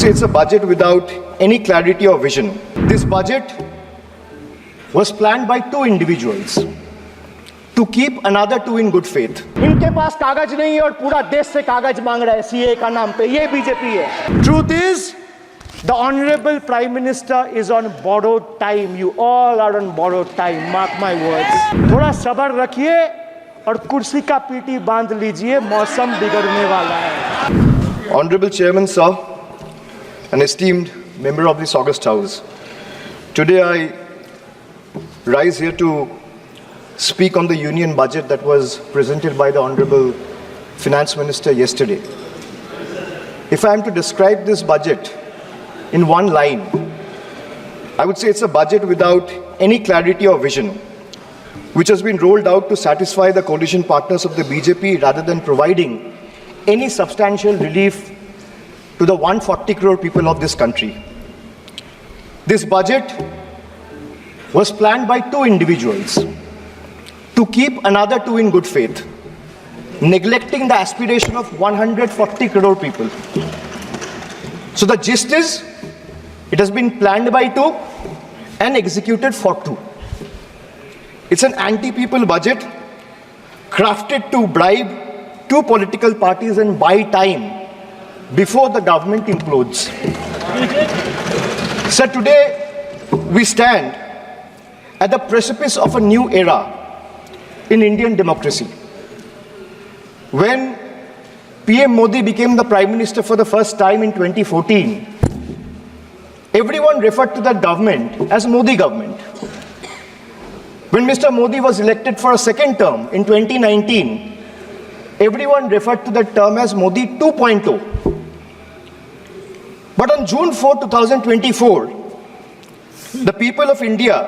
say it's a budget without any clarity or vision. This budget was planned by two individuals to keep another two in good faith. इनके पास कागज नहीं है और पूरा देश से कागज मांग रहा है सीए का नाम पे. ये बीजेपी है. Truth is, the honorable Prime Minister is on borrowed time. You all are on borrowed time. Mark my words. थोड़ा सब्र रखिए और कुर्सी का पीटी बांध लीजिए. मौसम बिगड़ने वाला है. Honorable Chairman, sir, an esteemed member of this august house, today I rise here to speak on the union budget that was presented by the Honorable Finance Minister yesterday. If I am to describe this budget in one line, I would say it's a budget without any clarity or vision, which has been rolled out to satisfy the coalition partners of the BJP rather than providing any substantial relief to the 140 crore people of this country. This budget was planned by two individuals to keep another two in good faith, neglecting the aspiration of 140 crore people. So the gist is, it has been planned by two and executed for two. It's an anti-people budget crafted to bribe two political parties and buy time before the government implodes. So today we stand at the precipice of a new era in Indian democracy. When PM Modi became the Prime Minister for the first time in 2014, everyone referred to that government as Modi government. When Mr. Modi was elected for a second term in 2019, everyone referred to that term as Modi 2.0. But on June 4, 2024, the people of India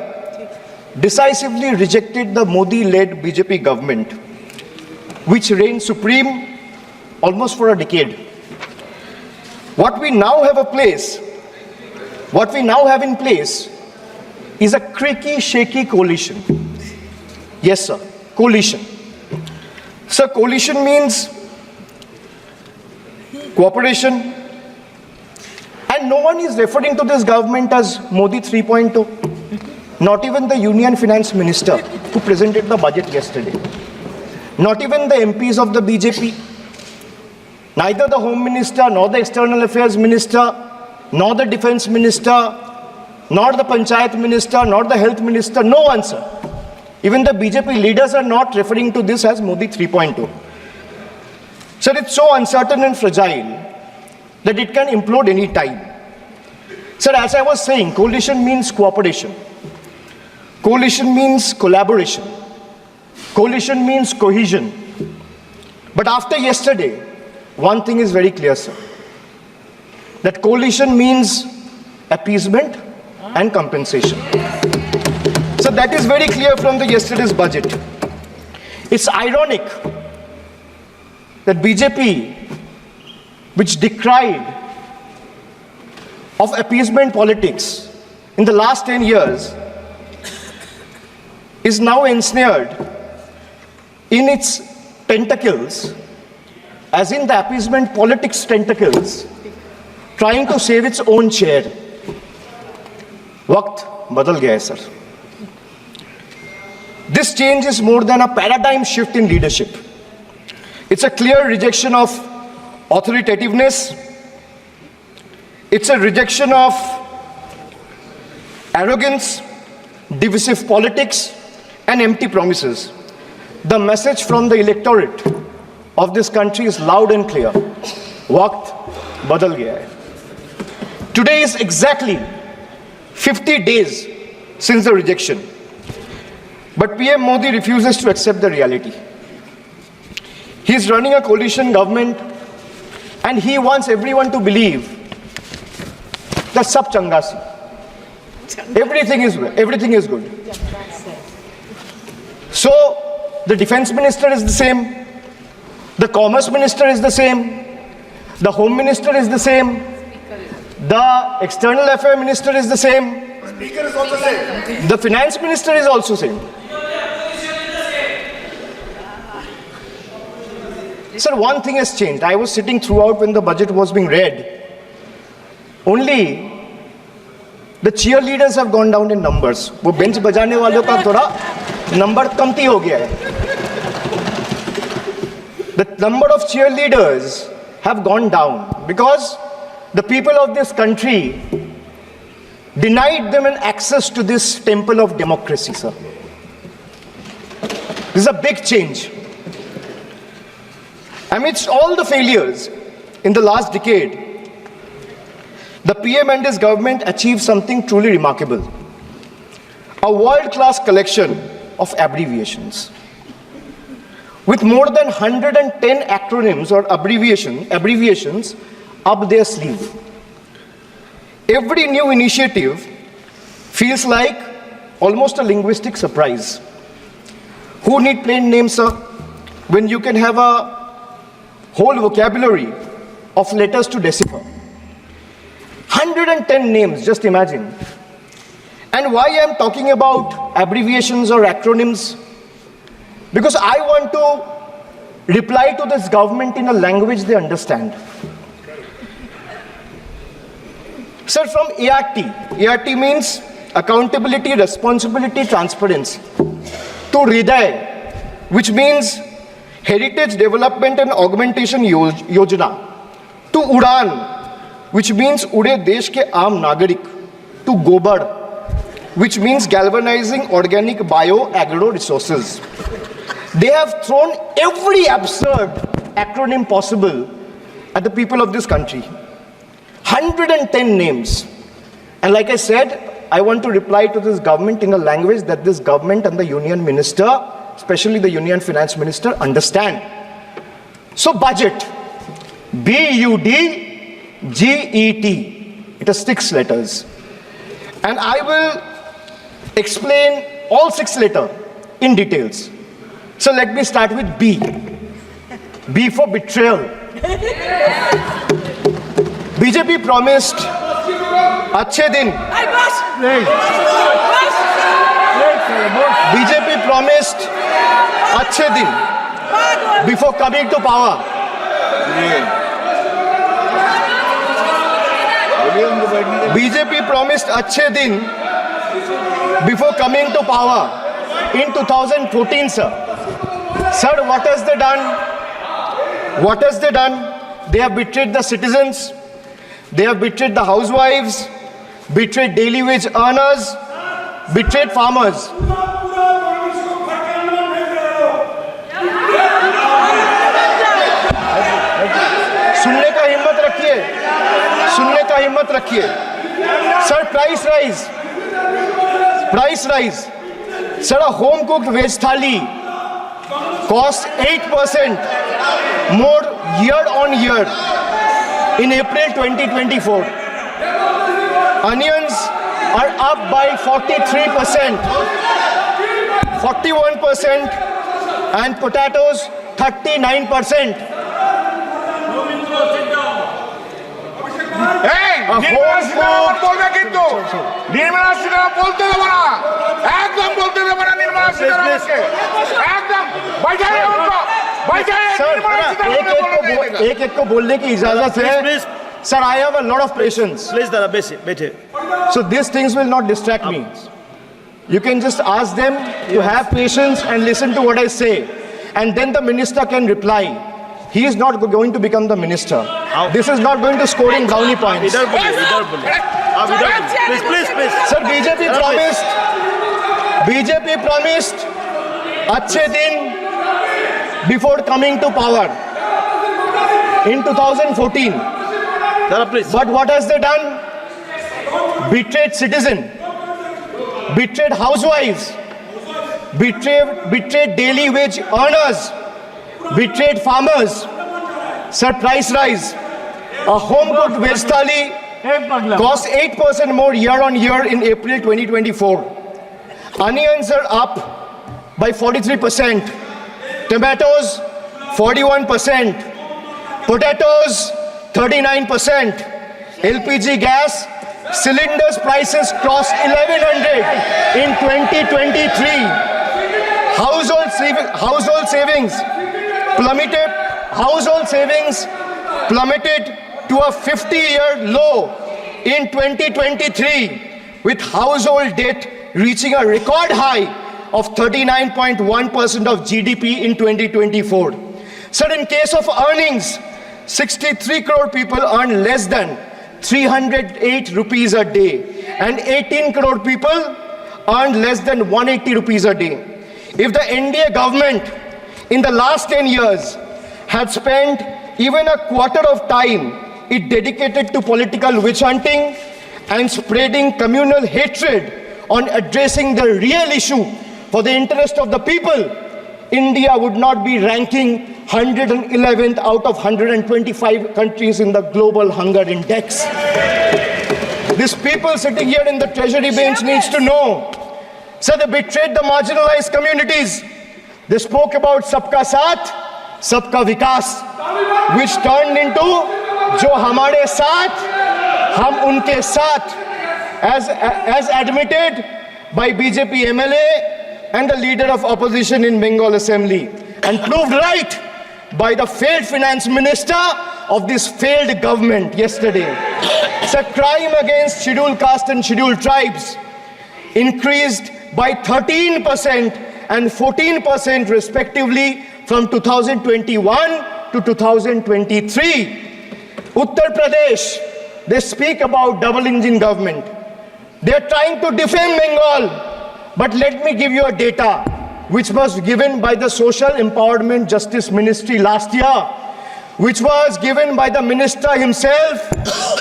decisively rejected the Modi-led BJP government, which reigned supreme almost for a decade. What we now have in place is a creaky, shaky coalition. Yes, sir, coalition. Sir, coalition means cooperation, and no one is referring to this government as Modi 3.0. Not even the Union Finance Minister who presented the budget yesterday. Not even the MPs of the BJP. Neither the Home Minister, nor the External Affairs Minister, nor the Defense Minister, nor the Panchayat Minister, nor the Health Minister, no one, sir. Even the BJP leaders are not referring to this as Modi 3.0. Sir, it's so uncertain and fragile that it can implode any time. Sir, as I was saying, coalition means cooperation. Coalition means collaboration. Coalition means cohesion. But after yesterday, one thing is very clear, sir. That coalition means appeasement and compensation. So that is very clear from the yesterday's budget. It's ironic that BJP, which decried of appeasement politics in the last 10 years, is now ensnared in its tentacles, as in the appeasement politics tentacles, trying to save its own chair. Waqt badal gaya hai, sir. This change is more than a paradigm shift in leadership. It's a clear rejection of authoritativeness. It's a rejection of arrogance, divisive politics, and empty promises. The message from the electorate of this country is loud and clear. Waqt badal gaya hai. Today is exactly 50 days since the rejection. But PM Modi refuses to accept the reality. He is running a coalition government and he wants everyone to believe that sab changa si. Everything is good. So, the Defense Minister is the same, the Commerce Minister is the same, the Home Minister is the same, the External Affairs Minister is the same, Speaker is also same. The Finance Minister is also same. Sir, one thing has changed. I was sitting throughout when the budget was being read, only the cheerleaders have gone down in numbers. वो bench बजाने वालों का थोड़ा number कमती हो गया है. The number of cheerleaders have gone down because the people of this country denied them an access to this temple of democracy, sir. This is a big change. Amidst all the failures in the last decade, the PM and his government achieved something truly remarkable. A world-class collection of abbreviations. With more than 110 acronyms or abbreviations up their sleeve. Every new initiative feels like almost a linguistic surprise. Who need plain names, sir, when you can have a whole vocabulary of letters to decipher? 110 names, just imagine. And why I'm talking about abbreviations or acronyms? Because I want to reply to this government in a language they understand. Sir, from ART. ART means accountability, responsibility, transparency. To Hriday, which means Heritage Development and Augmentation Yojana. To Udan, which means Ude Desh ke Aam Nagarik. To Gobar, which means galvanizing organic bio-agro resources. They have thrown every absurd acronym possible at the people of this country. 110 names. And like I said, I want to reply to this government in a language that this government and the union minister, especially the union finance minister, understand. So budget, B-U-D-G-E-T. It has 6 letters. And I will explain all 6 letters in details. So let me start with B. B for betrayal. BJP promised अच्छे दिन. BJP promised अच्छे दिन before coming to power. BJP promised अच्छे दिन before coming to power in 2014, sir. Sir, what has they done? What has they done? They have betrayed the citizens. They have betrayed the housewives, betrayed daily wage earners, betrayed farmers. सुनने का हिम्मत रखिए, सुनने का हिम्मत रखिए. Sir, price rise. Sir, a home cooked veg thali costs 8% more year on year. In April 2024, onions are up by 43%, 41%, and potatoes 39%. Nirmala Sitharaman বলবে কিন্তু নির্মলা সীতারামন বলতে দেবো না, একদম বলতে দেবো না নির্মলা সীতারামনকে, একদম बैठाइए उनको, बैठाइए निर्मला सीतारमन को एक को बोलने की इजाजत है. Sir, I have a lot of patience. Please, Dada, बैठे. So these things will not distract me. You can just ask them to have patience and listen to what I say. And then the minister can reply. He is not going to become the minister. This is not going to score in brownie points. Please. Sir, BJP promised अच्छे दिन before coming to power in 2014. Dada, please. But what has they done? Betrayed citizen, betrayed housewives, betrayed daily wage earners, betrayed farmers. Sir, price rise. A home cooked veg thali costs 8% more year on year in April 2024. Onions are up by 43%. Tomatoes 41%. Potatoes 39%. LPG gas cylinders prices crossed 1100 in 2023. Household savings plummeted to a 50-year low in 2023 with household debt reaching a record high of 39.1% of GDP in 2024. Sir, in case of earnings, 63 crore people earn less than 308 rupees a day and 18 crore people earn less than 180 rupees a day. If the NDA government in the last 10 years had spent even a quarter of time it dedicated to political witch hunting and spreading communal hatred on addressing the real issue for the interest of the people, India would not be ranking 111th out of 125 countries in the global hunger index. These people sitting here in the treasury bench needs to know. So they betrayed the marginalized communities. They spoke about Sabka Saath, Sabka Vikas, which turned into Jo Hamare Saath, Hum Unke Saath, as admitted by BJP MLA and the leader of opposition in Bengal Assembly, and proved right by the failed finance minister of this failed government yesterday. So crime against scheduled caste and scheduled tribes increased by 13% and 14% respectively from 2021 to 2023. Uttar Pradesh, they speak about double engine government. They are trying to defame Bengal. But let me give you a data which was given by the Social Empowerment Justice Ministry last year, which was given by the minister himself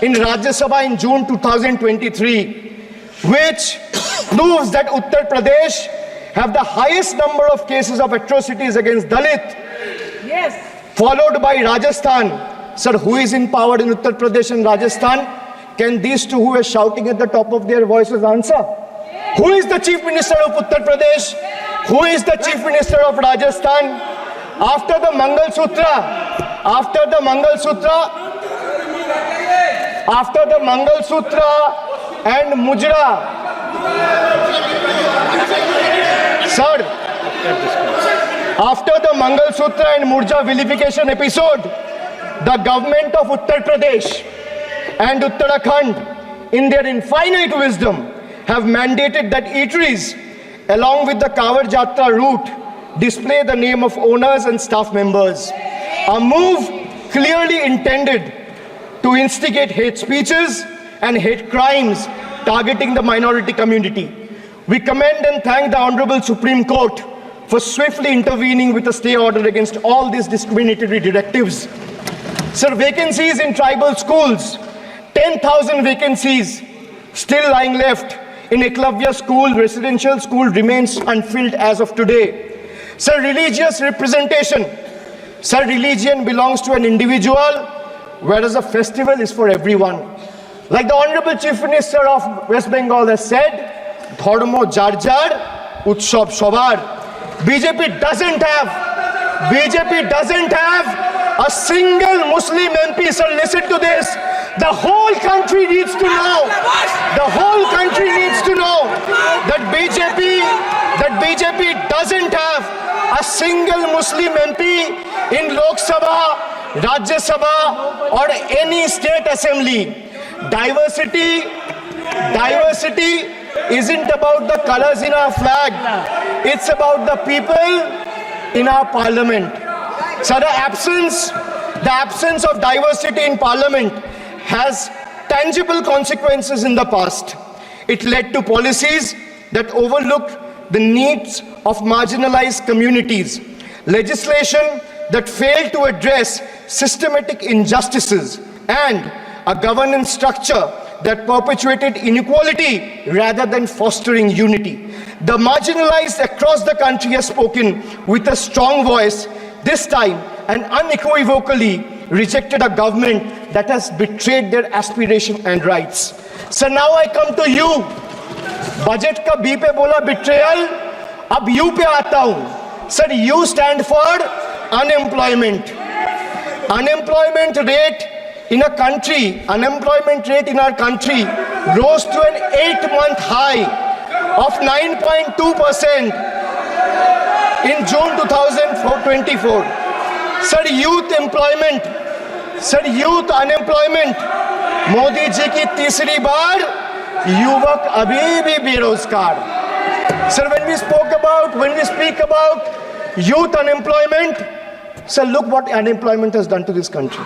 in Rajya Sabha in June 2023, which proves that Uttar Pradesh have the highest number of cases of atrocities against Dalit, Yes. followed by Rajasthan. Sir, who is in power in Uttar Pradesh and Rajasthan? Can these two who are shouting at the top of their voices answer? Who is the Chief Minister of Uttar Pradesh? Who is the Chief Minister of Rajasthan? After the Mangal Sutra and Mujra, sir, after the Mangal Sutra and Murja vilification episode, the government of Uttar Pradesh and Uttarakhand, in their infinite wisdom, have mandated that eateries, along with the Kawar Jatra route, display the name of owners and staff members. A move clearly intended to instigate hate speeches and hate crimes targeting the minority community. We commend and thank the Honorable Supreme Court for swiftly intervening with a stay order against all these discriminatory directives. Sir, vacancies in tribal schools, 10,000 vacancies still lying left in Eklavya school, residential school remains unfilled as of today. Sir, religious representation. Sir, religion belongs to an individual, whereas a festival is for everyone. Like the Honorable Chief Minister of West Bengal has said, Dharmo jar jar, Utsav shobar. BJP doesn't have a single Muslim MP. Sir, listen to this. The whole country needs to know. The whole country needs to know that BJP doesn't have a single Muslim MP in Lok Sabha, Rajya Sabha, or any state assembly. Diversity isn't about the colors in our flag. It's about the people in our parliament. So the absence of diversity in parliament has tangible consequences in the past. It led to policies that overlooked the needs of marginalized communities, legislation that failed to address systematic injustices, and a governance structure that perpetuated inequality rather than fostering unity. The marginalized across the country have spoken with a strong voice, this time and unequivocally rejected a government that has betrayed their aspiration and rights. So now I come to you. Budget का B पे बोला betrayal, अब U पे आता हूँ. Sir, U stand for unemployment. Unemployment rate in a country, unemployment rate in our country rose to an 8-month high of 9.2% in June 2024. Sir, youth unemployment Modi ji की तीसरी बार युवक अभी भी बेरोजगार. Sir, when we speak about youth unemployment, sir, look what unemployment has done to this country.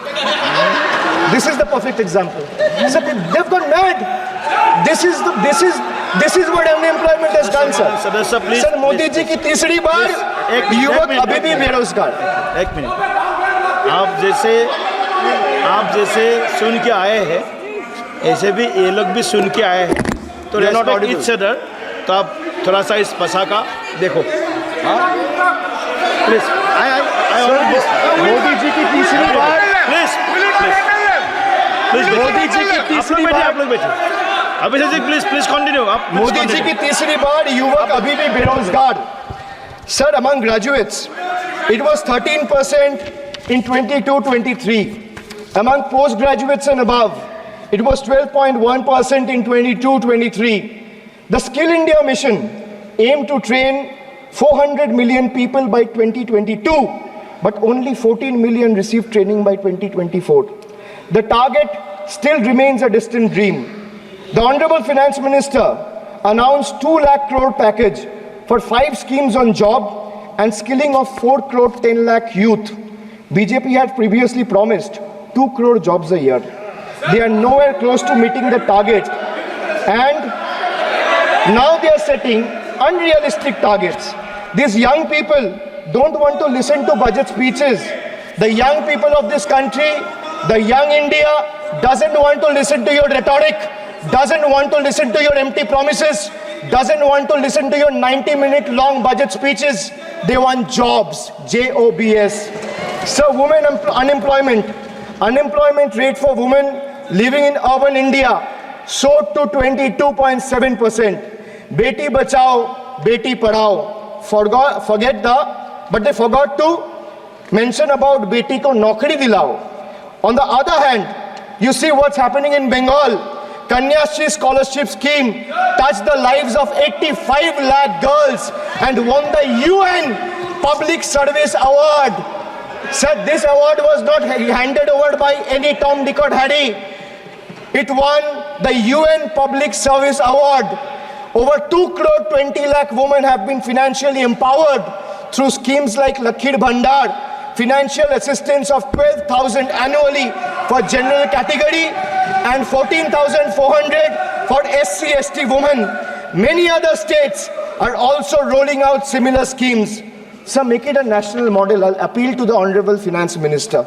This is the perfect example. Sir, they've gone mad. This is what unemployment has done, sir. सदस्य please sir, Modi ji की तीसरी बार युवक अभी भी बेरोजगार. एक minute. आप जैसे सुन के आए हैं, ऐसे भी ये लोग भी सुन के आए हैं, तो They are not respect audible. Each other. तो आप थोड़ा सा इस भाषा का देखो. प्लीज मोदी जी की तीसरी बार प्लीज मोदी जी की तीसरी बार आप लोग बैठे. Abhishek ji please continue. आप मोदी जी की तीसरी बार युवक अभी भी बेरोजगार. Sir, among graduates, it was 13% in 22-23. Among postgraduates and above, it was 12.1% in 22-23. The Skill India mission aimed to train 400 million people by 2022, but only 14 million received training by 2024. The target still remains a distant dream. The Honorable Finance Minister announced 2 lakh crore package for 5 schemes on job and skilling of 4 crore 10 lakh youth. BJP had previously promised 2 crore jobs a year. They are nowhere close to meeting the target, and now they are setting unrealistic targets. These young people don't want to listen to budget speeches. The young people of this country, the young India doesn't want to listen to your rhetoric, doesn't want to listen to your empty promises, doesn't want to listen to your 90-minute long budget speeches. They want jobs, Jobs. So unemployment rate for women living in urban India soared to 22.7%. Beti Bachao, Beti Padhao. But they forgot to mention about Beti ko Naukri Dilao. On the other hand, you see what's happening in Bengal. Kanyashri scholarship scheme touched the lives of 85 lakh girls and won the UN Public Service Award. Sir, this award was not handed over by any Tom, Dick or Harry. It won the UN Public Service Award. Over 2 crore 20 lakh women have been financially empowered through schemes like Lakhir Bhandar, financial assistance of 12,000 annually for general category and 14,400 for SC/ST women. Many other states are also rolling out similar schemes. So make it a national model. I'll appeal to the Honorable Finance Minister.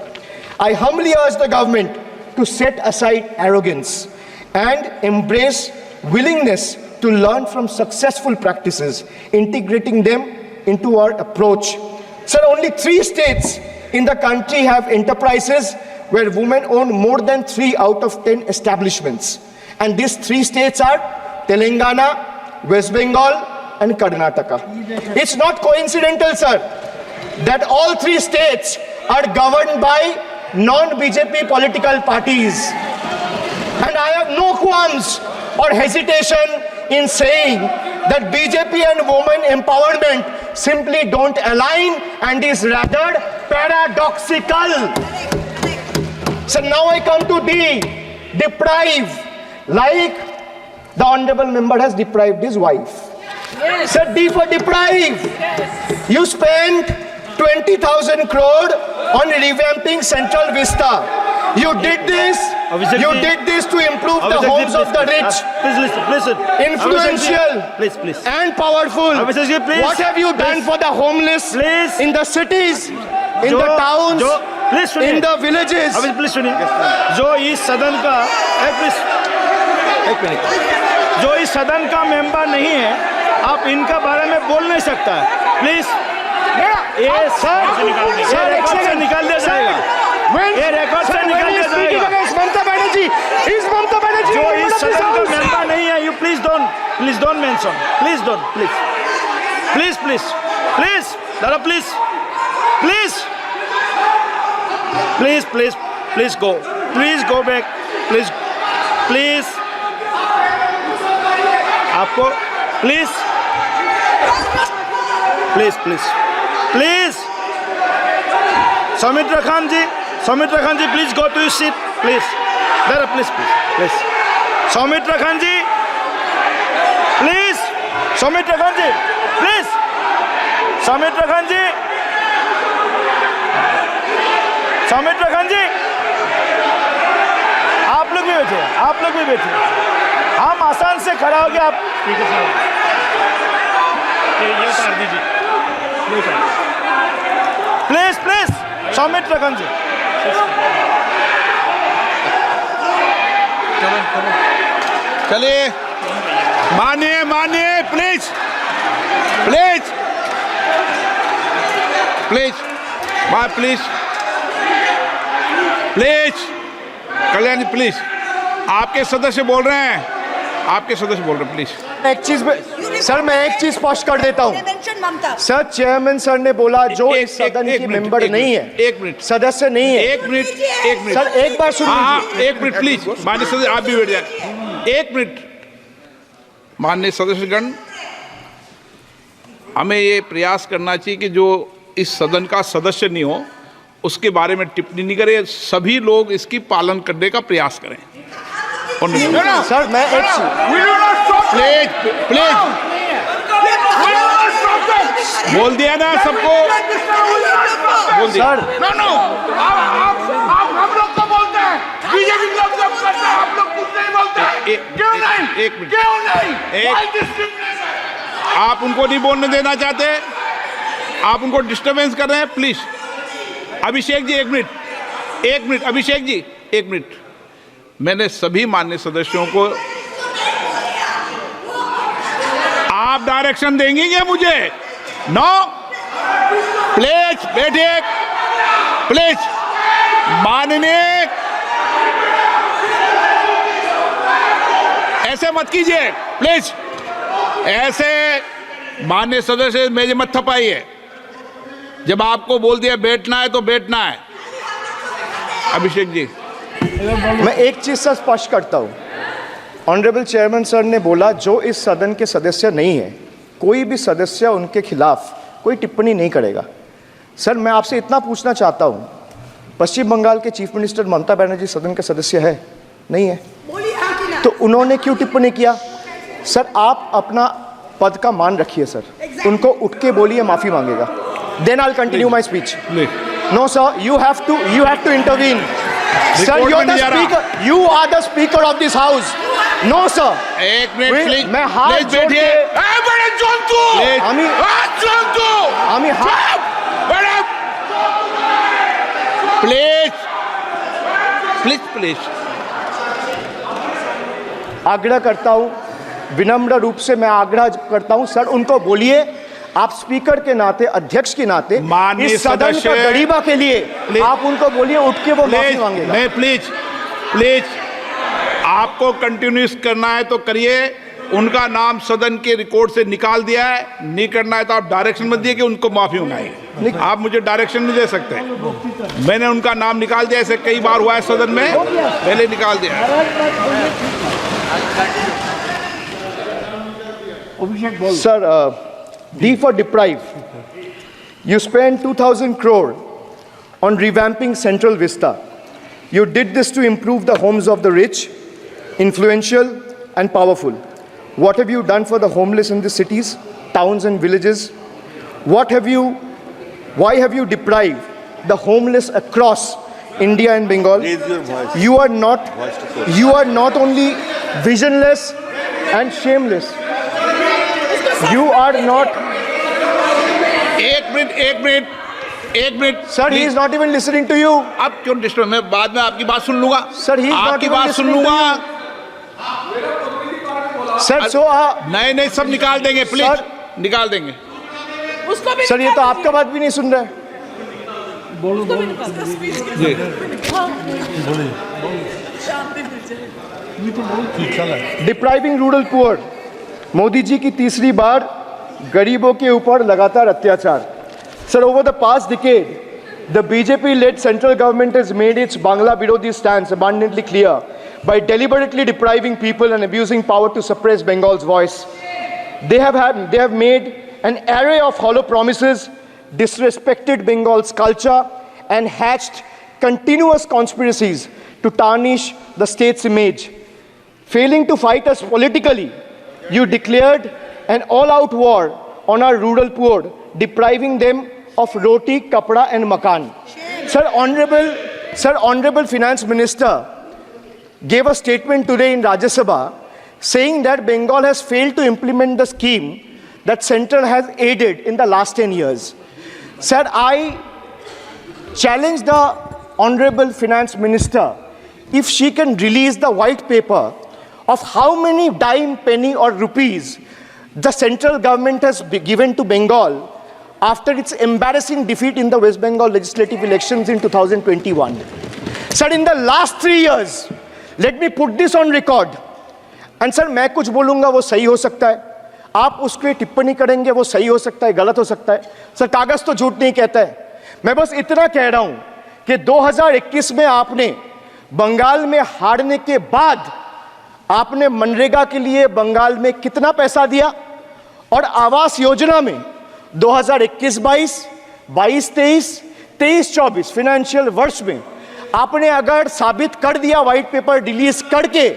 I humbly urge the government to set aside arrogance and embrace willingness to learn from successful practices, integrating them into our approach. Sir, only 3 states in the country have enterprises where women own more than 3 out of 10 establishments. And these 3 states are Telangana, West Bengal, and Karnataka. It's not coincidental, sir, that all 3 states are governed by non-BJP political parties. And I have no qualms or hesitation in saying that BJP and women empowerment simply don't align and is rather paradoxical. So now I come to D, deprive, like the honorable member has deprived his wife. Yes. So D for deprive. You spent 20,000 crore on revamping Central Vista. You did this to improve the homes of the rich, Please listen. influential, Please. and powerful. Abhishek ji, please. What have you done for the homeless Please. in the cities, in the towns, please सुनिए. in the villages? अभी please सुनिए. जो इस सदन का एक minute, जो इस सदन का मेंबर नहीं है, आप इनका बारे में बोल नहीं सकता है. प्लीज ये रिकॉर्ड से निकाल दिया जाएगा. ये रिकॉर्ड से निकाल दिया जाएगा. Mamata Banerjee, is Mamata Banerjee जो a member इस of this सदन का house? मेंबर नहीं है, you please don't mention. Please दादा प्लीज गो बैक. प्लीज आपको please Soumitra Khan ji please go to your seat please. जरा please please Soumitra Khan ji please, Soumitra Khan ji please, Soumitra Khan ji, Soumitra Khan ji, आप लोग भी बैठे, आप लोग भी बैठे, हम आसान से खड़ा हो गया। आप ये उतार दीजिए प्लीज प्लीज, सौमित्र खान जी। चलिए मानिए मानिए प्लीज प्लीज प्लीज माँ प्लीज प्लीज कल्याणी प्लीज, आपके सदस्य बोल रहे हैं, आपके सदस्य बोल रहे हैं प्लीज। एक चीज सर, मैं एक चीज स्पष्ट कर देता हूँ ममता सर। चेयरमैन सर ने बोला जो इस सदन की मेंबर नहीं है, एक मिनट, सदस्य नहीं है। एक मिनट, एक मिनट सर एक बार सुन हाँ लीजिए। एक मिनट प्लीज, माननीय सदस्य आप भी बैठ जाए। एक मिनट माननीय सदस्यगण, हमें ये प्रयास करना चाहिए कि जो इस सदन का सदस्य नहीं हो उसके बारे में टिप्पणी नहीं करें, सभी लोग इसकी पालन करने का प्रयास करें। सर मैं एक प्लीज प्लीज बोल दिया ना सबको, बोल दिया। सर नो आप हम लोग तो बोलते हैं, बीजेपी लोग सब करते हैं, आप लोग कुछ नहीं बोलते। क्यों नहीं? एक मिनट, क्यों नहीं? आप उनको नहीं बोलने देना चाहते, आप उनको डिस्टर्बेंस कर रहे हैं। प्लीज अभिषेक जी एक मिनट, एक मिनट अभिषेक जी एक मिनट। मैंने सभी माननीय सदस्यों को, आप डायरेक्शन देंगे क्या मुझे? नो प्लीज बैठिए, प्लीज माननीय, ऐसे मत कीजिए प्लीज, ऐसे माननीय सदस्य मेरे मत थपाइए। जब आपको बोल दिया बैठना है तो बैठना है। अभिषेक जी मैं एक चीज से स्पष्ट करता हूँ। ऑनरेबल चेयरमैन सर ने बोला जो इस सदन के सदस्य नहीं है, कोई भी सदस्य उनके खिलाफ कोई टिप्पणी नहीं करेगा। सर मैं आपसे इतना पूछना चाहता हूँ, पश्चिम बंगाल के चीफ मिनिस्टर ममता बनर्जी सदन के सदस्य है? नहीं है, तो उन्होंने क्यों टिप्पणी किया? सर आप अपना पद का मान रखिए सर, उनको उठ के बोलिए माफी मांगेगा। Then I will continue my speech. No sir, you have to intervene. Sir, you're the speaker. You are the speaker of this house. No sir. एक मिनट प्लीज, मैं हाथ जोड़ के बड़े जंतु, हाथ जंतु, बड़े प्लीज प्लीज प्लीज आग्रह करता हूं, विनम्र रूप से मैं आग्रह करता हूं सर, उनको बोलिए आप स्पीकर के नाते, अध्यक्ष के नाते इस सदन का गरिमा के लिए आप उनको बोलिए उठ के वो माफी मांगेगा। नहीं प्लीज प्लीज, आपको कंटिन्यूस करना है तो करिए, उनका नाम सदन के रिकॉर्ड से निकाल दिया है, नहीं करना है तो आप डायरेक्शन मत दिए कि उनको माफी मंगाइए। आप मुझे डायरेक्शन नहीं दे सकते, मैंने उनका नाम निकाल दिया, ऐसे कई बार हुआ है सदन में, पहले निकाल दिया है। Sir D for deprive. You spent 2,000 crore on revamping Central Vista. You did this to improve the homes of the rich, influential and powerful. What have you done for the homeless in the cities, towns and villages? Why have you deprived the homeless across India and Bengal? You are not only visionless and shameless. You are not. एक minute Sir, he is not even listening to you. अब क्यों disturb? मैं बाद में आपकी बात सुन लूंगा। Sir, he is not आपकी even बात सुन listening to लूंगा। Sir, so नहीं सब निकाल देंगे प्लीज, Sir, निकाल देंगे। सर ये तो आपका बात भी नहीं सुन रहे। Depriving rural poor, Modi ji की तीसरी बार गरीबों के ऊपर लगातार अत्याचार। Sir, over the past decade, the BJP-led central government has made its Bangla Birodhi stance abundantly clear by deliberately depriving people and abusing power to suppress Bengal's voice. They have made an array of hollow promises, disrespected Bengal's culture, and hatched continuous conspiracies to tarnish the state's image. Failing to fight us politically, you declared an all-out war on our rural poor, depriving them of roti, kapda and makan. Sir, Honorable Finance Minister gave a statement today in Rajya Sabha saying that Bengal has failed to implement the scheme that Central has aided in the last 10 years. Sir, I challenge the Honorable Finance Minister if she can release the white paper of how many dime, penny or rupees the central government has given to Bengal after its embarrassing defeat in the West Bengal legislative elections in 2021. Sir, in the last 3 years, let me put this on record. And sir, मैं कुछ बोलूँगा वो सही हो सकता है, आप उसके टिप्पणी करेंगे वो सही हो सकता है, गलत हो सकता है. सर, कागज तो झूठ नहीं कहता है. मैं बस इतना कह रहा हूँ कि 2021 में आपने बंगाल में हारने के बाद आपने मनरेगा के लिए बंगाल में कितना पैसा दिया और आवास योजना में 2021-22, 22-23, 23-24 फाइनेंशियल वर्ष में आपने अगर साबित कर दिया व्हाइट पेपर रिलीज करके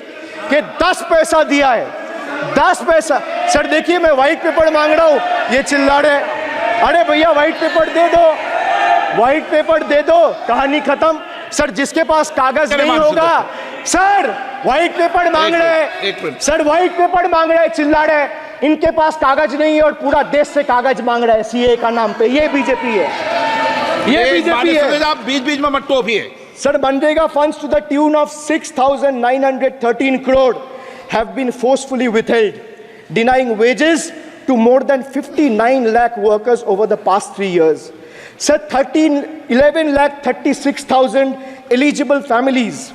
कि 10 पैसा दिया है, 10 पैसा. सर देखिए, मैं व्हाइट पेपर मांग रहा हूं, ये चिल्ला रहे. अरे भैया व्हाइट पेपर दे दो, व्हाइट पेपर दे दो, कहानी खत्म. सर जिसके पास कागज नहीं होगा, सर व्हाइट पेपर मांग रहे हैं, सर व्हाइट पेपर मांग रहे हैं, चिल्ला रहे हैं. इनके पास कागज नहीं है और पूरा देश से कागज मांग रहा है सीए का नाम पे. ये बीजेपी है, ये बीजेपी है. आप बीच बीच में मत टोकिए. Sir, Manrega funds to the tune of 6,913 crore have been forcefully withheld, denying wages to more than 59 lakh workers over the past 3 years. Sir, 11 lakh 36,000 eligible families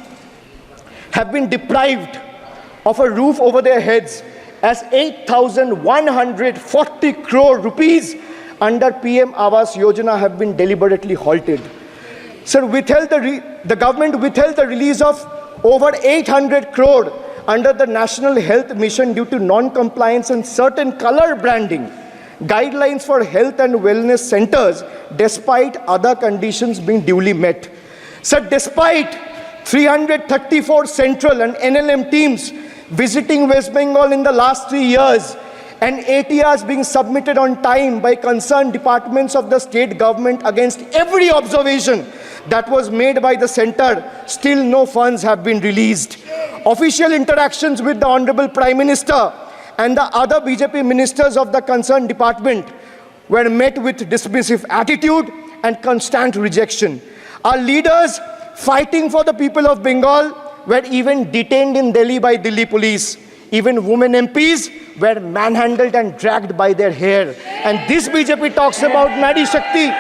have been deprived of a roof over their heads as 8,140 crore rupees under PM Awas Yojana have been deliberately halted. Sir, the government withheld the release of over 800 crore under the National Health Mission due to non-compliance and certain color branding guidelines for health and wellness centers despite other conditions being duly met. Sir, despite 334 central and NLM teams visiting West Bengal in the last 3 years and ATRs being submitted on time by concerned departments of the state government against every observation that was made by the center, still no funds have been released. Official interactions with the Honorable Prime Minister and the other BJP ministers of the concerned department were met with dismissive attitude and constant rejection. Our leaders fighting for the people of Bengal were even detained in Delhi by Delhi police. Even women MPs were manhandled and dragged by their hair. And this BJP talks about Nari Shakti.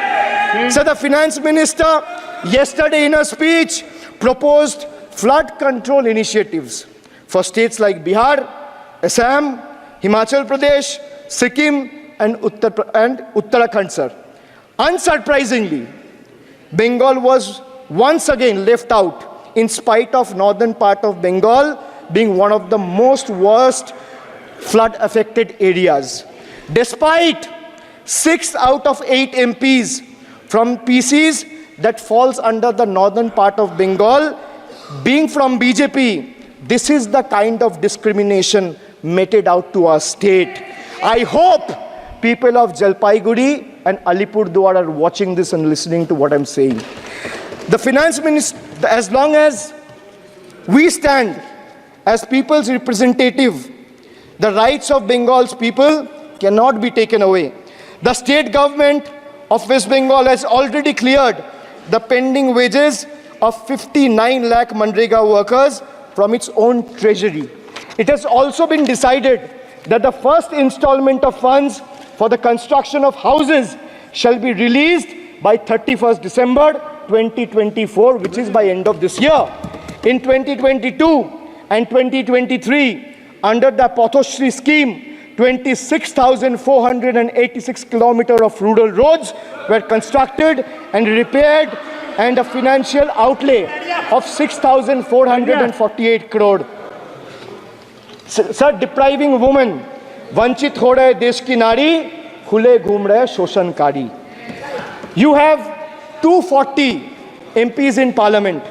So the finance minister yesterday in a speech proposed flood control initiatives for states like Bihar, Assam, Himachal Pradesh, Sikkim and Uttarakhand, sir. Unsurprisingly, Bengal was once again left out in spite of northern part of Bengal being one of the most worst flood affected areas. Despite 6 out of 8 MPs from PCs that falls under the northern part of Bengal being from BJP, this is the kind of discrimination meted out to our state. I hope people of Jalpaiguri and Alipurduar are watching this and listening to what I'm saying. The finance minister, as long as we stand as people's representative, the rights of Bengal's people cannot be taken away. The state government of West Bengal has already cleared the pending wages of 59 lakh Manrega workers from its own treasury. It has also been decided that the first installment of funds for the construction of houses shall be released by 31st December 2024, which is by end of this year. In 2022 and 2023, under the Pathoshri scheme, 26,486 kilometers of rural roads were constructed and repaired, and a financial outlay of 6,448 crore. Sir, depriving women, vanchit ho rahe desh ki nari, khule ghum rahe shoshankari. You have 240 MPs in parliament.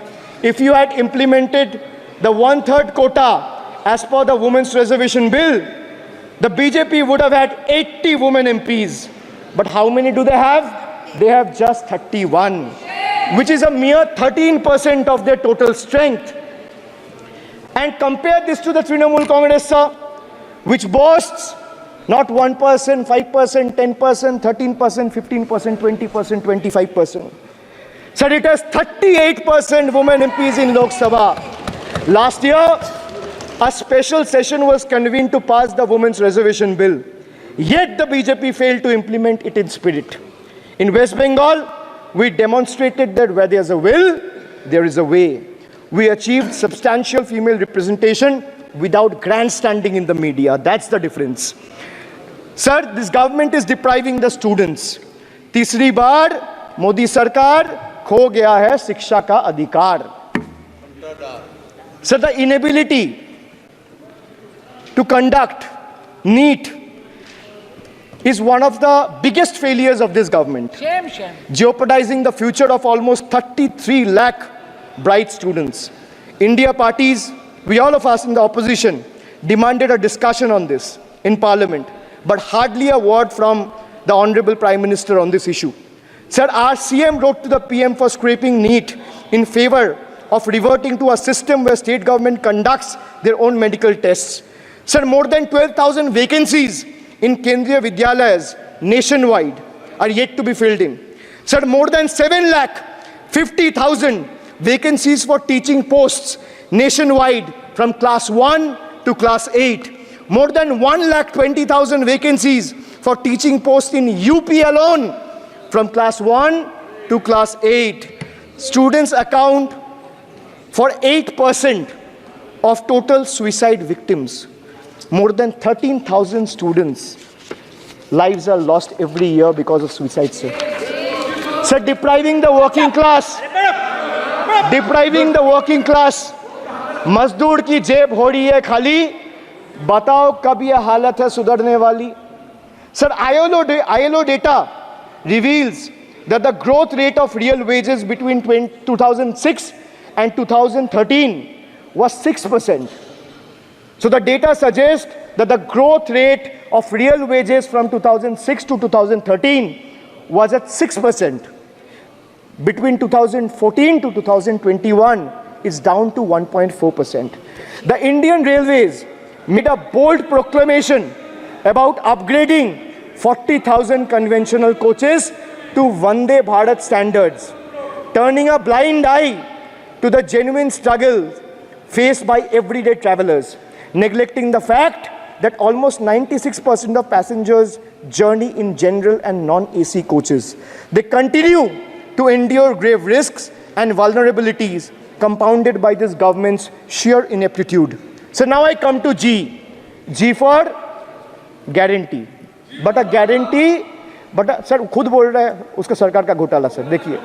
if you had implemented the 1/3 quota as per the Women's Reservation Bill, the BJP would have had 80 women MPs. But how many do they have? They have just 31, which is a mere 13% of their total strength. And compare this to the Trinamool Congress, sir, which boasts not 1%, 5%, 10%, 13%, 15%, 20%, 25%. Sir, it has 38% women MPs in Lok Sabha. Last year, a special session was convened to pass the Women's Reservation Bill. Yet the BJP failed to implement it in spirit. In West Bengal, we demonstrated that where there's a will, there is a way. We achieved substantial female representation without grandstanding in the media. That's the difference. Sir, this government is depriving the students. तीसरी बार मोदी सरकार खो गया है शिक्षा का अधिकार. Sir, the inability to conduct NEET is one of the biggest failures of this government, jeopardizing the future of almost 33 lakh bright students. India parties, we all of us in the opposition, demanded a discussion on this in Parliament, but hardly a word from the Honorable Prime Minister on this issue. Sir, our CM wrote to the PM for scrapping NEET in favor of reverting to a system where state government conducts their own medical tests. Sir, more than 12,000 vacancies in Kendriya Vidyalayas nationwide are yet to be filled in. Sir, more than 7,50,000 vacancies for teaching posts nationwide from class 1 to class 8. More than 1,20,000 vacancies for teaching posts in UP alone from class 1 to class 8. Students account for 8% of total suicide victims. More than 13,000 students' lives are lost every year because of suicide, sir. Sir, depriving the working class, मजदूर की जेब हो रही है खाली, बताओ कब ये हालत है सुधरने वाली? Sir, ILO data reveals that the growth rate of real wages between 2006 and 2013 was 6%. So the data suggests that the growth rate of real wages from 2006 to 2013 was at 6%. Between 2014 to 2021, it's down to 1.4%. The Indian Railways made a bold proclamation about upgrading 40,000 conventional coaches to Vande Bharat standards, turning a blind eye to the genuine struggle faced by everyday travelers, neglecting the fact that almost 96% of passengers journey in general and non-AC coaches. They continue to endure grave risks and vulnerabilities compounded by this government's sheer ineptitude. So now I come to G. G for guarantee. But a guarantee, sir, खुद बोल रहा है उसका सरकार का घोटाला, sir. देखिए.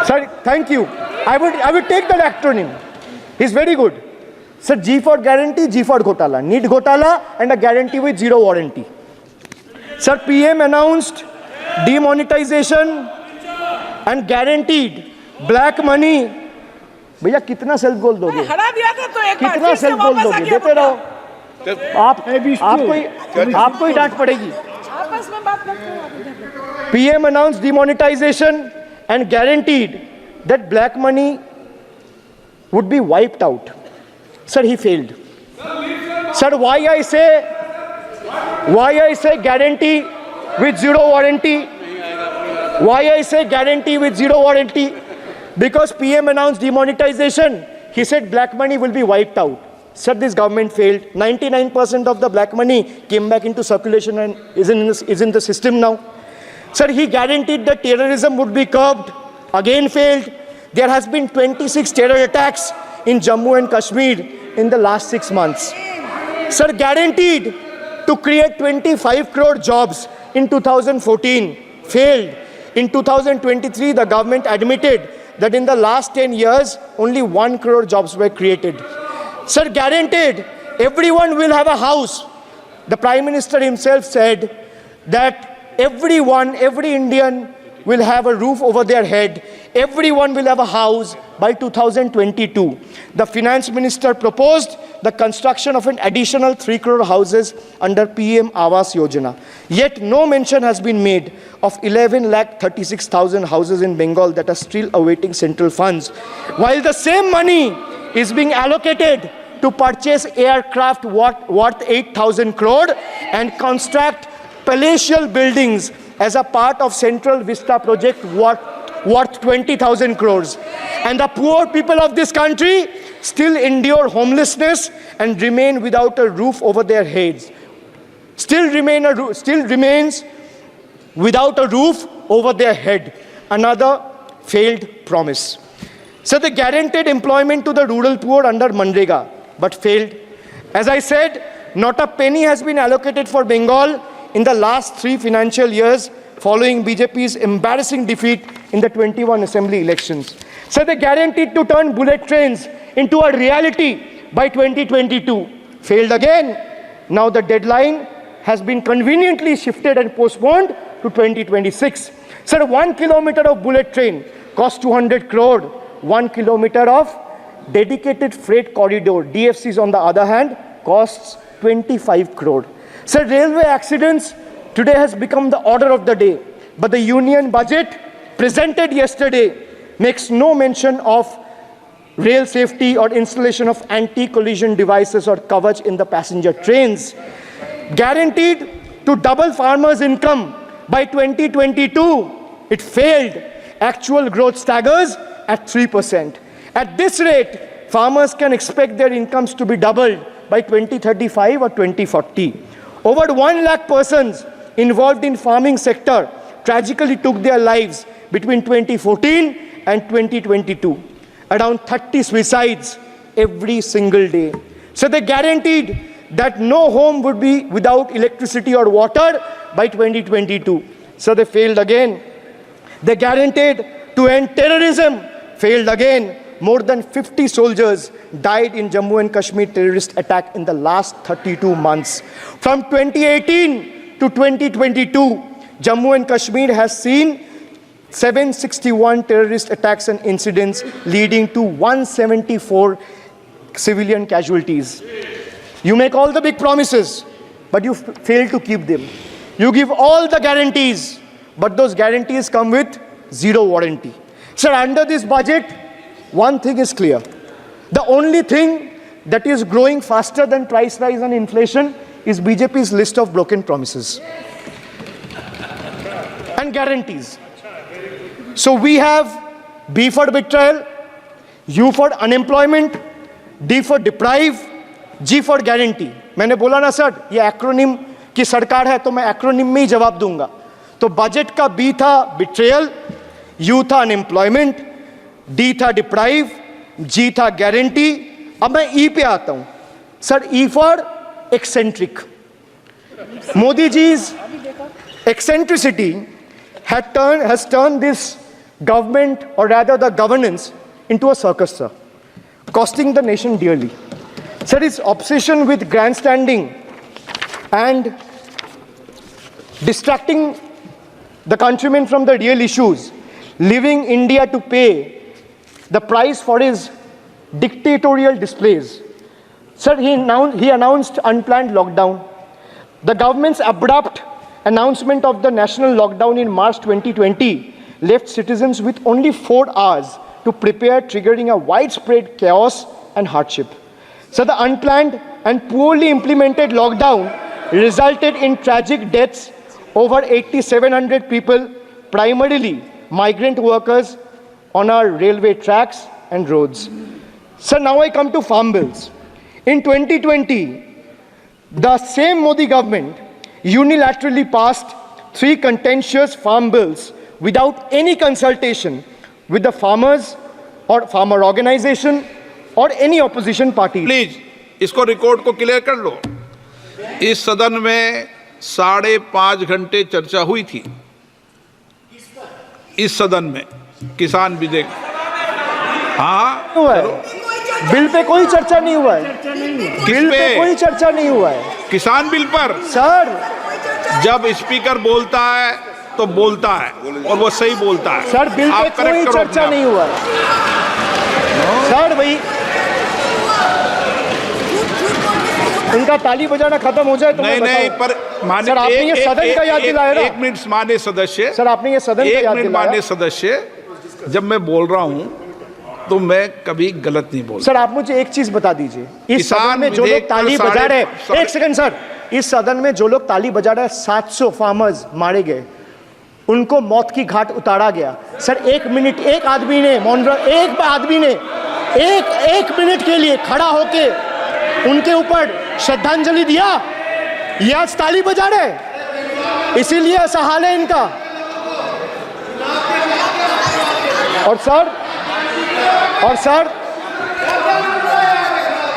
Sir, thank you. I would take that acronym. He's very good. Sir, G for guarantee, G for घोटाला. Need घोटाला and a guarantee with zero warranty. Sir, PM announced demonetization and guaranteed black money. भैया कितना self goal दोगे? हरा दिया था तो एक बार कितना सेल्फ गोल दोगे? देते रहो. आपको ही डांट पड़ेगी. आपस में बात करते हैं. PM announced demonetization and guaranteed that black money would be wiped out. Sir, he failed. Sir, why I say guarantee with zero warranty? Why I say guarantee with zero warranty? Because PM announced demonetization. He said black money will be wiped out. Sir, this government failed. 99% of the black money came back into circulation and is in the system now. Sir, he guaranteed that terrorism would be curbed. Again failed. There has been 26 terror attacks in Jammu and Kashmir in the last 6 months. Sir, guaranteed to create 25 crore jobs in 2014. Failed. In 2023, the government admitted that in the last 10 years, only 1 crore jobs were created. Sir, guaranteed everyone will have a house. The Prime Minister himself said that every Indian will have a roof over their head. Everyone will have a house by 2022. The finance minister proposed the construction of an additional 3 crore houses under PM Awas Yojana. Yet no mention has been made of 11,36,000 houses in Bengal that are still awaiting central funds, while the same money is being allocated to purchase aircraft worth 8,000 crore and construct palatial buildings as a part of Central Vista project worth 20,000 crores. And the poor people of this country still endure homelessness and remain without a roof over their heads. Still remains without a roof over their head. Another failed promise. So they guaranteed employment to the rural poor under Manrega, but failed. As I said, not a penny has been allocated for Bengal in the last 3 financial years following BJP's embarrassing defeat in the 21 assembly elections. So they guaranteed to turn bullet trains into a reality by 2022. Failed again. Now the deadline has been conveniently shifted and postponed to 2026. So 1 kilometer of bullet train costs 200 crore. 1 kilometer of dedicated freight corridor, DFCs on the other hand, costs 25 crore. So railway accidents today has become the order of the day. But the union budget presented yesterday makes no mention of rail safety or installation of anti-collision devices or Kavach in the passenger trains. Guaranteed to double farmers' income by 2022. It failed. Actual growth staggers at 3%. At this rate, farmers can expect their incomes to be doubled by 2035 or 2040. Over 1 lakh persons involved in farming sector tragically took their lives between 2014 and 2022. Around 30 suicides every single day. So they guaranteed that no home would be without electricity or water by 2022. So they failed again. They guaranteed to end terrorism. Failed again. More than 50 soldiers died in Jammu and Kashmir terrorist attack in the last 32 months. From 2018 to 2022, Jammu and Kashmir has seen 761 terrorist attacks and incidents leading to 174 civilian casualties. You make all the big promises, but you fail to keep them. You give all the guarantees, but those guarantees come with zero warranty. Sir, under this budget, one thing is clear. The only thing that is growing faster than price rise and inflation is BJP's list of broken promises and guarantees. So we have B for betrayal, U for unemployment, D for deprive, G for guarantee. मैंने बोला ना sir, ये acronym की सरकार है तो मैं acronym में ही जवाब दूंगा. तो बजट का B था betrayal, U था unemployment, D था deprive, G था guarantee. अब मैं E पे आता हूं. Sir, E for eccentric. Modi ji's eccentricity has turned this government, or rather the governance, into a circus, sir, costing the nation dearly. Sir, his obsession with grandstanding and distracting the countrymen from the real issues, leaving India to pay the price for his dictatorial displays. Sir, he announced unplanned lockdown. The government's abrupt announcement of the national lockdown in March 2020 left citizens with only 4 hours to prepare, triggering a widespread chaos and hardship. So the unplanned and poorly implemented lockdown resulted in tragic deaths. Over 8,700 people, primarily migrant workers, on our railway tracks and roads. So now I come to farm bills. In 2020, the same Modi government unilaterally passed 3 contentious farm bills without any consultation with the farmers or farmer organization or any opposition party. Please इसको record को clear कर लो. इस सदन में 5.5 घंटे चर्चा हुई थी. इस सदन में किसान विधेयक. हाँ, हुआ है. बिल पे कोई चर्चा नहीं हुआ है. बिल पे कोई चर्चा नहीं हुआ है. किसान बिल पर सर, जब स्पीकर बोलता है तो बोलता है और वो सही बोलता है। सर बिल पे आप correct कोई करो चर्चा अपने आप। नहीं हुआ है। सर भाई इनका ताली बजाना खत्म हो जाए तो नहीं मैं नहीं, बताऊं। पर मान्य सर आपने ये सदन का याद दिलाया ना। एक मिनट मान्य सदस्य, सर आपने ये सदन का एक याद मिनट दिलाया। मान्य सदस्य, जब मैं बोल रहा हूं तो मैं कभी गलत नहीं बोलता। सर आप मुझे एक चीज बता दीजिए, इस किसान सदन में जो लोग विधेयक पर ताली बजा साढ़े- रहे हैं, साढ़े- एक सेकंड सर, इस सदन में जो लोग ताली बजा रहे हैं, 700 फार्मर्स मारे गए, उनको मौत की घाट उतारा गया। सर एक मिनट, एक आदमी ने एक आदमी ने एक मिनट के लिए खड़ा होके उनके ऊपर श्रद्धांजलि दिया, ये आज ताली बजा रहे हैं, इसीलिए ऐसा हाल है इनका।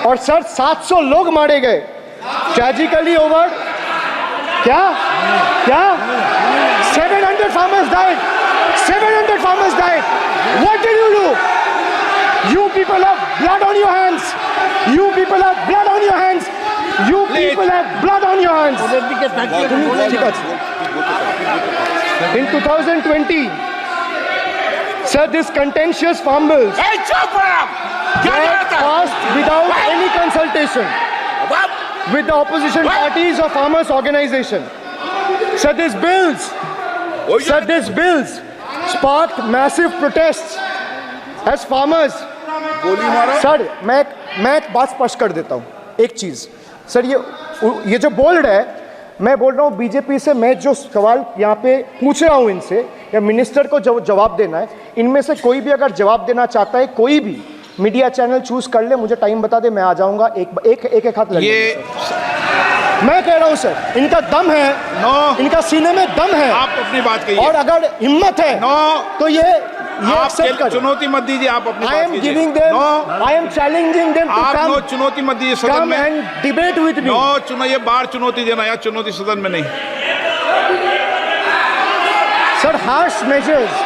और सर 700 लोग मारे गए, ट्रेजिकली ओवर। क्या 700 farmers died. 700 farmers died. What did you do? You people have blood on your hands. You people have blood on your hands. You people have blood on your hands. In 2020, sir, this contentious farm bills এই চুপ রাম क्या were जाता passed without any consultation with the opposition parties or farmers organization. Sir, these bills sparked massive protests as farmers. Sir मैं एक बात स्पष्ट कर देता हूँ, एक चीज सर, ये जो बोल रहा है, मैं बोल रहा हूँ बीजेपी से, मैं जो सवाल यहाँ पे पूछ रहा हूँ इनसे, या मिनिस्टर को जवाब देना है, इनमें से कोई भी अगर जवाब देना चाहता है, कोई भी मीडिया चैनल चूज कर ले, मुझे टाइम बता दे, मैं आ जाऊंगा, एक हाथ लग ये मैं कह रहा हूं सर, इनका दम है, इनका सीने में दम है, आप अपनी बात कहिए। और अगर हिम्मत है तो ये आप accept कर। चुनौती मत दीजिए, आप अपनी I बात am कीजिए। giving them, I am challenging them to आप नो come, चुनौती मत दीजिए सदन come में। and debate with me. No चुनो, ये बाहर चुनौती देना, या चुनौती सदन में नहीं। Sir, harsh measures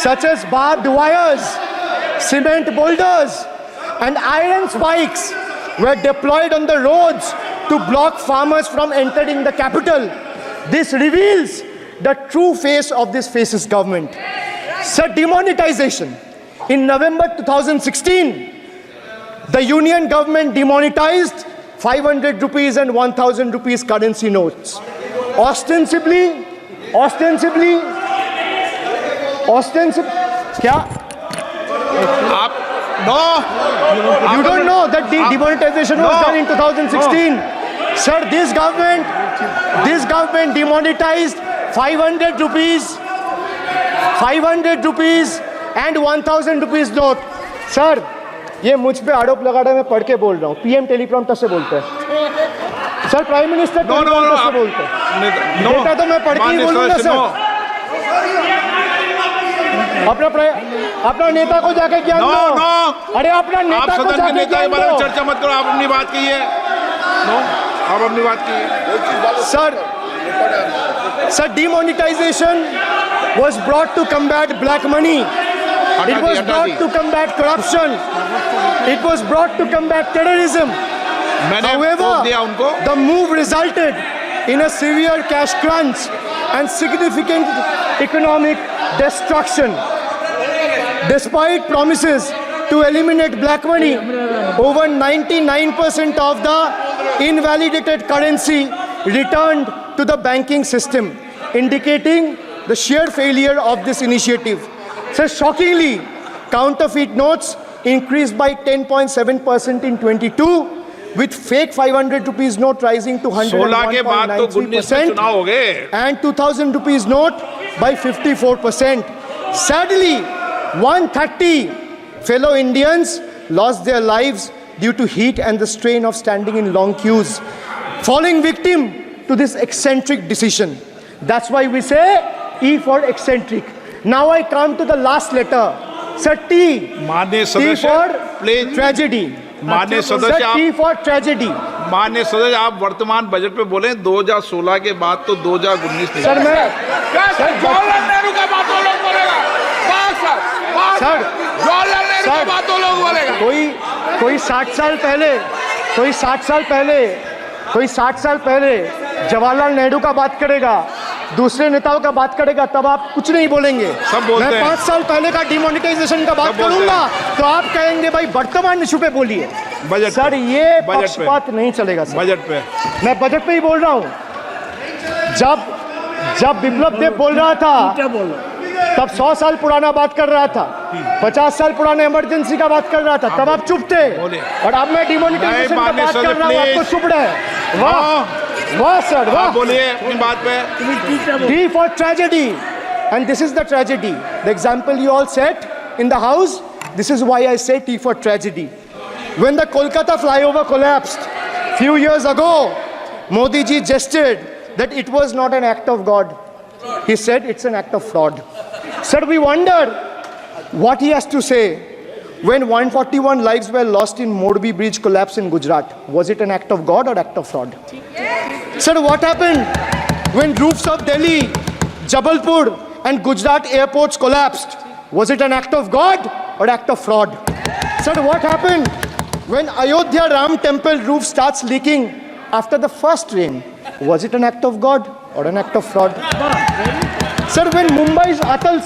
such as barbed wires, cement boulders, and iron spikes were deployed on the roads to block farmers from entering the capital. This reveals the true face of this fascist government. Sir, demonetization. In November 2016, the union government demonetized 500 rupees and 1000 rupees currency notes. Ostensibly, क्या? आप no, You don't know that the demonetization was done in 2016. Sir, this government demonetized 500 rupees and 1000 rupees note. Sir, ये मुझ पे आरोप लगा रहा है, मैं पढ़ के बोल रहा हूँ, पीएम टेलीप्रॉम्प्टर से बोलते हैं। सर प्राइम मिनिस्टर टेलीप्रॉम्प्टर से बोलते हैं। डेटा तो मैं पढ़ के ही बोलूंगा सर। अपना नेता को जाके ज्ञान दो। अरे अपना आप नेता को सदन के जाके नेता के ज्ञान बारे में दो। चर्चा मत करो, आप अपनी बात कीजिए। आप अपनी बात कीजिए। Sir, demonetization was brought to combat black money. It was brought to combat corruption. It was brought to combat terrorism. मैंने रोक दिया उनको। However, the move resulted in a severe cash crunch and significant economic destruction. Despite promises to eliminate black money, over 99% of the invalidated currency returned to the banking system, indicating the sheer failure of this initiative. So shockingly, counterfeit notes increased by 10.7% in 22, with fake 500 rupees note rising to 16 के बाद तो 19 में चुनाव हो गए, and 2000 rupees note by 54%. Sadly, 130 fellow Indians lost their lives due to heat and the strain of standing in long queues, falling victim to this eccentric decision. That's why we say E for eccentric. Now I come to the last letter. Sir, T. माननीय T सदस्य for please, tragedy. माननीय Sir, सदस्य T for tragedy. माननीय सदस्य आप वर्तमान budget पे बोले 2016 के बाद तो 2019 नहीं। Sir, मैं जवाहरलाल नेहरू का बात वो लोग बोलेगा। सर जवाहरलाल नेहरू का बात वो लोग बोलेगा। कोई 60 साल पहले जवाहरलाल नेहरू का बात करेगा, दूसरे नेताओं का बात करेगा, तब आप कुछ नहीं बोलेंगे। सब बोलते मैं हैं। 5 साल पहले का डिमोनेटाइजेशन का बात सब बोलते करूंगा तो आप कहेंगे भाई वर्तमान इशू पे बोलिए। बजट सर पे। ये बजट पे। पक्षपात नहीं चलेगा सर। बजट पे मैं बजट पे ही बोल रहा हूँ। जब बिप्लब देव बोल रहा था तब 100 साल पुराना बात कर रहा था, 50 साल पुराने इमरजेंसी का बात कर रहा था, तब आप चुप थे। बोले। और अब मैं डिमोनेटाइजेशन का माननीय बात कर सर, रहा हूँ, आपको प्लीज। चुप रहे। वाह वाह सर वाह। आप बोलिए अपनी बात पे। T for tragedy, and this is the tragedy. The example you all set in the house, this is why I say T for tragedy. When the Kolkata flyover collapsed few years ago, Modi ji gestured that it was not an act of God. He said it's an act of fraud. Sir, we wonder what he has to say when 141 lives were lost in Morbi bridge collapse in Gujarat. Was it an act of God or act of fraud? Sir, what happened when roofs of Delhi, Jabalpur and Gujarat airports collapsed? Was it an act of God or act of fraud? Sir, what happened when Ayodhya Ram temple roof starts leaking after the first rain? Was it an act of God or an act of fraud? Sir, when Mumbai's Atal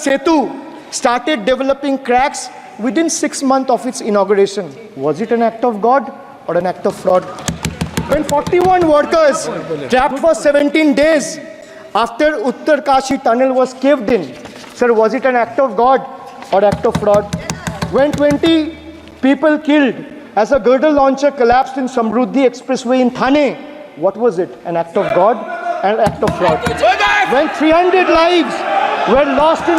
Setu started developing cracks within 6 months of its inauguration, was it an act of God or an act of fraud? When 41 workers trapped for 17 days after Uttar Kashi tunnel was caved in, sir, was it an act of God or act of fraud? When 20 people killed as a girdle launcher collapsed in Samruddhi Expressway in Thane, what was it? An act of God and an act of fraud? When 300 lives were lost in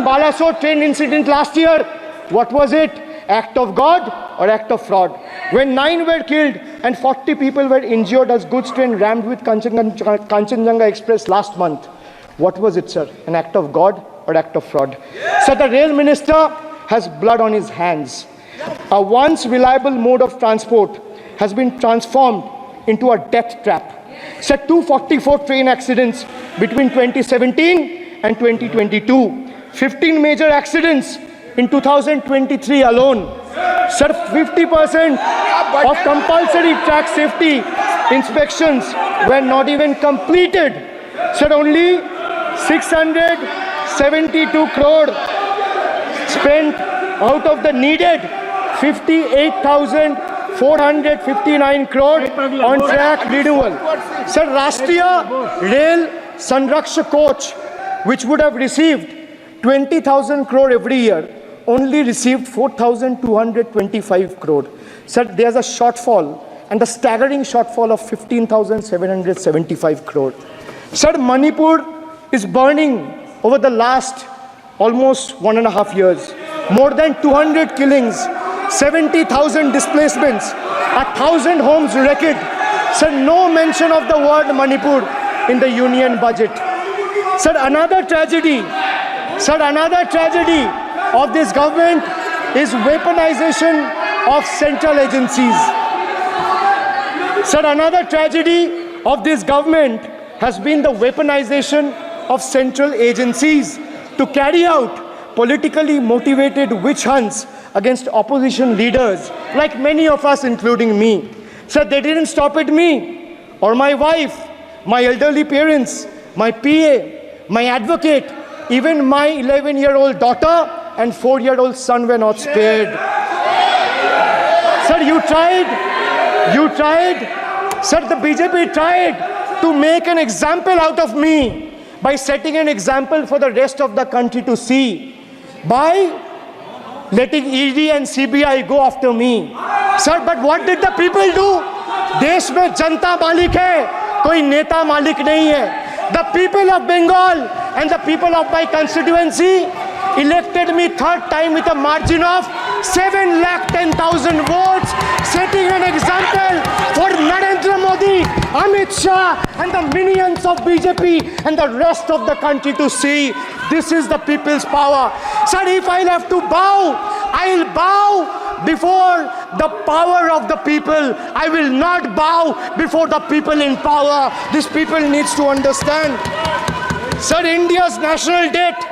Balasore train incident last year, what was it? Act of God or act of fraud? When 9 were killed and 40 people were injured as goods train rammed with Kanchenjunga Express last month, what was it, sir? An act of God or act of fraud? So the rail minister has blood on his hands. A once reliable mode of transport has been transformed into a death trap. So 244 train accidents between 2017 and 2022. 15 major accidents in 2023 alone. Sir, 50% of compulsory track safety inspections were not even completed. Sir, only 672 crore spent out of the needed 58,459 crore on track renewal. Sir, Rashtriya Rail Sanrakshak coach, which would have received 20,000 crore every year, only received 4,225 crore. Sir, there's a shortfall, and a staggering shortfall of 15,775 crore. Sir, Manipur is burning over the last almost 1.5 years. More than 200 killings, 70,000 displacements, 1,000 homes wrecked. Sir, no mention of the word Manipur in the union budget. Sir, another tragedy of this government is weaponization of central agencies. Sir, another tragedy of this government has been the weaponization of central agencies to carry out politically motivated witch hunts against opposition leaders, like many of us, including me. Sir, they didn't stop at me or my wife, my elderly parents, my PA, my advocate, even my 11-year-old daughter and 4-year-old son were not spared. Sir, you tried. Sir, the BJP tried to make an example out of me by setting an example for the rest of the country to see, by letting ED and CBI go after me. Sir, but what did the people do? देश में जनता मालिक है, कोई नेता मालिक नहीं है. The people of Bengal and the people of my constituency elected me third time with a margin of 710,000 votes, setting an example for Narendra Modi, Amit Shah and the minions of BJP and the rest of the country to see. This is the people's power. Sir, if I'll have to bow, I'll bow before the power of the people. I will not bow before the people in power. This people needs to understand. Sir, India's national debt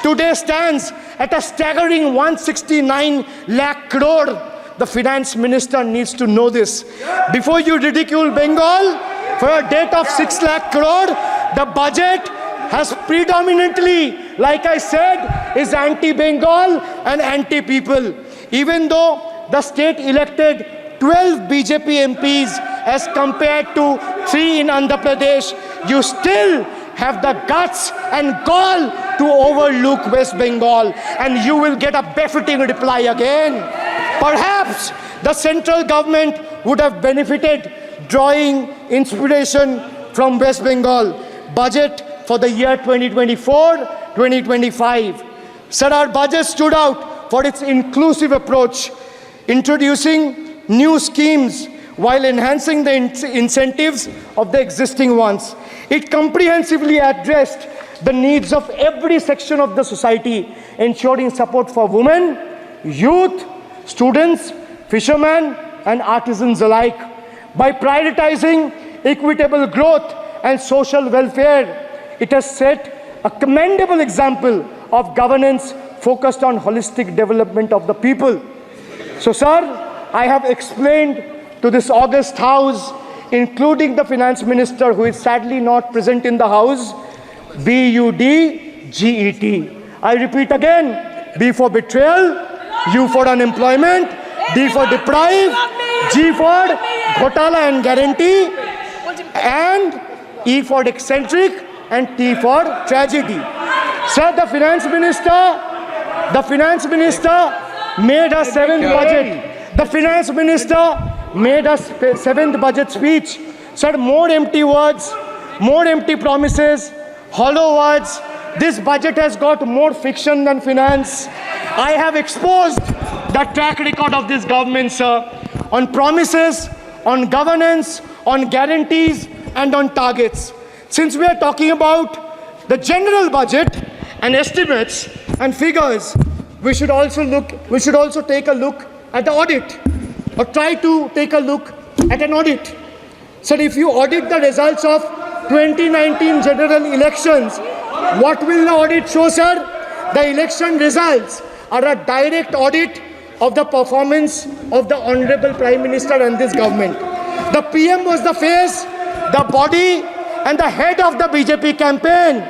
today stands at a staggering 169 lakh crore. the finance minister needs to know this. Before you ridicule Bengal for a debt of 6 lakh crore, the budget has predominantly, like I said, is anti-Bengal and anti-people. Even though the state elected 12 BJP MPs as compared to 3 in Andhra Pradesh, you still have the guts and gall to overlook West Bengal, and you will get a befitting reply again. Perhaps the central government would have benefited drawing inspiration from West Bengal budget for the year 2024-2025. Sir, our budget stood out for its inclusive approach, introducing new schemes while enhancing the incentives of the existing ones. It comprehensively addressed the needs of every section of the society, ensuring support for women, youth, students, fishermen, and artisans alike. By prioritizing equitable growth and social welfare, it has set a commendable example of governance focused on holistic development of the people. So, sir, I have explained to this august house, including the finance minister, who is sadly not present in the house, BUDGET. I repeat again, B for betrayal, U for unemployment, D for deprive, G for ghotala and guarantee, and E for eccentric, and T for tragedy. Sir, the finance minister made a seventh budget. The finance minister made a seventh budget speech. Sir, more empty words, more empty promises, hollow words. This budget has got more fiction than finance. I have exposed the track record of this government, sir, on promises, on governance, on guarantees, and on targets. Since we are talking about the general budget and estimates and figures, we should also take a look at the audit, or try to take a look at an audit. So if you audit the results of 2019 general elections, what will the audit show, sir? The election results are a direct audit of the performance of the Honorable Prime Minister and this government. The PM was the face, the body, and the head of the BJP campaign,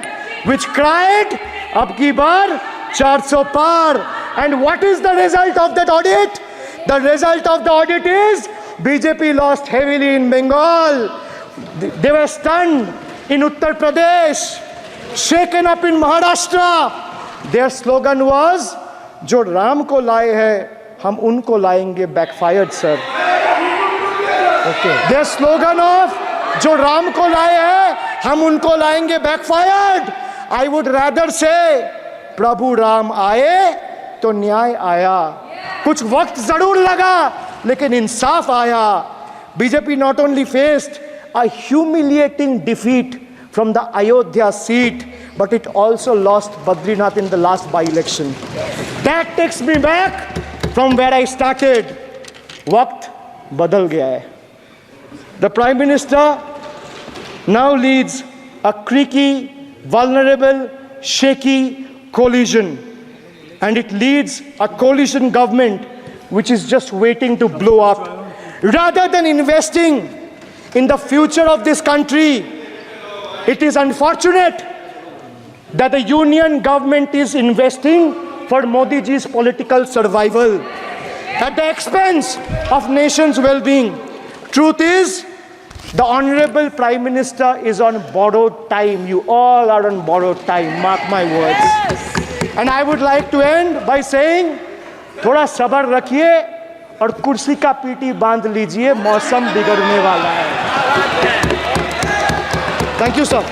which cried, "Ab ki bar 400 par." And what is the result of that audit? The result of the audit is BJP lost heavily in Bengal. They were stunned in Uttar Pradesh, shaken up in Maharashtra. Their slogan was, "Jo Ram ko laaye hai, hum unko laayenge," backfired, sir. Okay. Their slogan of "Jo Ram ko laaye hai, hum unko laayenge," backfired. I would rather say, "Prabhu Ram aaye, to न्याय आया." कुछ वक्त जरूर लगा, लेकिन इंसाफ आया. BJP not only faced a humiliating defeat from the Ayodhya seat, but it also lost Badrinath in the last by-election. That takes me back from where I started. Waqt badal gaya hai. The Prime Minister now leads a creaky, vulnerable, shaky coalition. And it leads a coalition government which is just waiting to blow up. Rather than investing in the future of this country, it is unfortunate that the union government is investing for Modi ji's political survival at the expense of nation's well-being. Truth is, the Honorable Prime Minister is on borrowed time. You all are on borrowed time, mark my words. And I would like to end by saying, थोड़ा सब्र रखिए और कुर्सी का PT बांध लीजिए, मौसम बिगड़ने वाला है. Thank you, sir.